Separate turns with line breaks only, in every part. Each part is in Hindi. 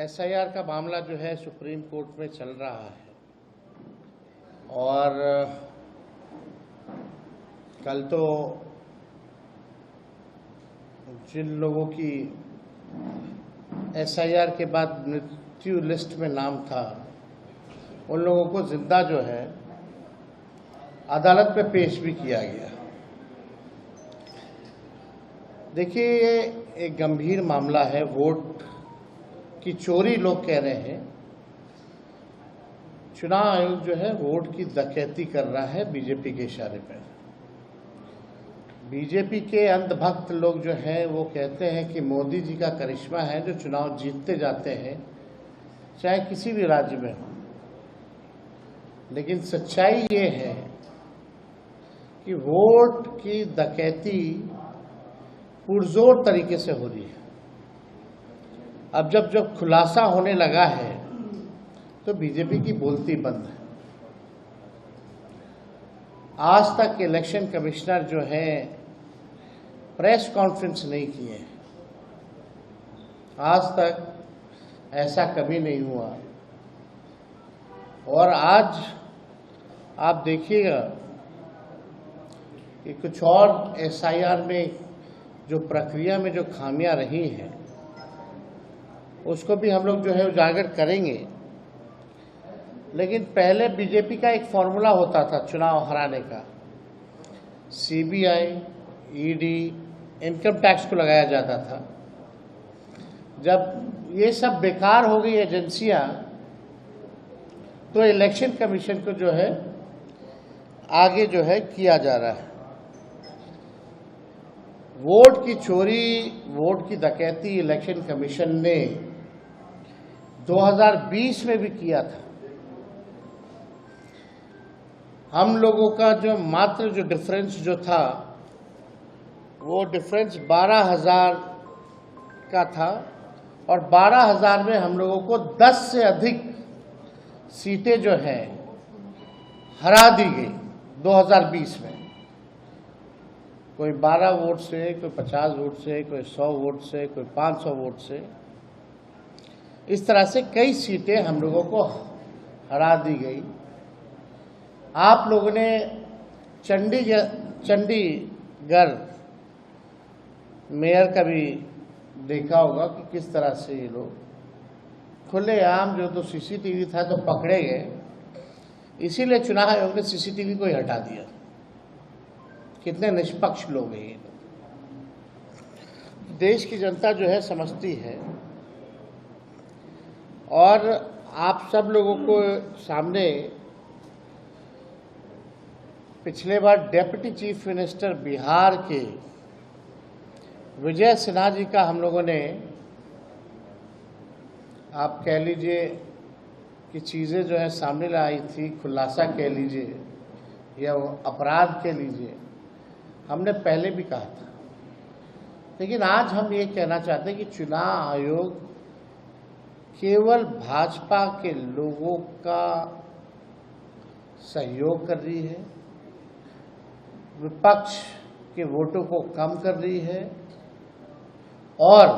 एसआईआर का मामला जो है सुप्रीम कोर्ट में चल रहा है और कल तो जिन लोगों की एसआईआर के बाद मृत्यु लिस्ट में नाम था उन लोगों को जिंदा जो है अदालत में पेश भी किया गया। देखिए, ये एक गंभीर मामला है। वोट की चोरी लोग कह रहे हैं। चुनाव आयोग जो है वोट की डकैती कर रहा है बीजेपी के इशारे पर। बीजेपी के अंधभक्त लोग जो हैं वो कहते हैं कि मोदी जी का करिश्मा है जो चुनाव जीतते जाते हैं, चाहे किसी भी राज्य में हो। लेकिन सच्चाई ये है कि वोट की डकैती पुरजोर तरीके से हो रही है। अब जब खुलासा होने लगा है तो बीजेपी की बोलती बंद है। आज तक इलेक्शन कमिश्नर जो है प्रेस कॉन्फ्रेंस नहीं किए। आज तक ऐसा कभी नहीं हुआ। और आज आप देखिएगा कि कुछ और एसआईआर में जो प्रक्रिया में जो खामियां रही हैं उसको भी हम लोग जो है उजागर करेंगे। लेकिन पहले बीजेपी का एक फॉर्मूला होता था चुनाव हराने का। सीबीआई, ईडी, इनकम टैक्स को लगाया जाता था। जब ये सब बेकार हो गई एजेंसियां तो इलेक्शन कमीशन को जो है आगे जो है किया जा रहा है। वोट की चोरी, वोट की डकैती इलेक्शन कमीशन ने 2020 में भी किया था। हम लोगों का जो मात्र जो डिफरेंस जो था वो डिफरेंस 12,000 का था और 12,000 में हम लोगों को 10 से अधिक सीटें जो हैं हरा दी गई 2020 में। कोई 12 वोट से, कोई 50 वोट से, कोई 100 वोट से, कोई 500 वोट से। इस तरह से कई सीटें हम लोगों को हरा दी गई। आप लोगों ने चंडीगढ़ मेयर का भी देखा होगा कि किस तरह से ये लोग खुलेआम जो तो सीसीटीवी था तो पकड़े गए। इसीलिए चुनाव आयोग ने सीसीटीवी को ही हटा दिया। कितने निष्पक्ष लोग हैं ये लोग। देश की जनता जो है समझती है। और आप सब लोगों को सामने पिछले बार डेप्यूटी चीफ मिनिस्टर बिहार के विजय सिन्हा जी का हम लोगों ने, आप कह लीजिए कि चीज़ें जो है सामने लाई थी, खुलासा कह लीजिए या अपराध कह लीजिए, हमने पहले भी कहा था। लेकिन आज हम ये कहना चाहते हैं कि चुनाव आयोग केवल भाजपा के लोगों का सहयोग कर रही है, विपक्ष के वोटों को कम कर रही है और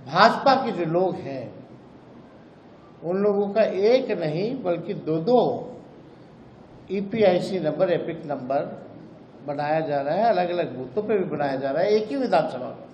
भाजपा के जो लोग हैं उन लोगों का एक नहीं बल्कि दो ईपीआईसी नंबर, एपिक नंबर बनाया जा रहा है। अलग अलग बूथों पे भी बनाया जा रहा है, एक ही विधानसभा में।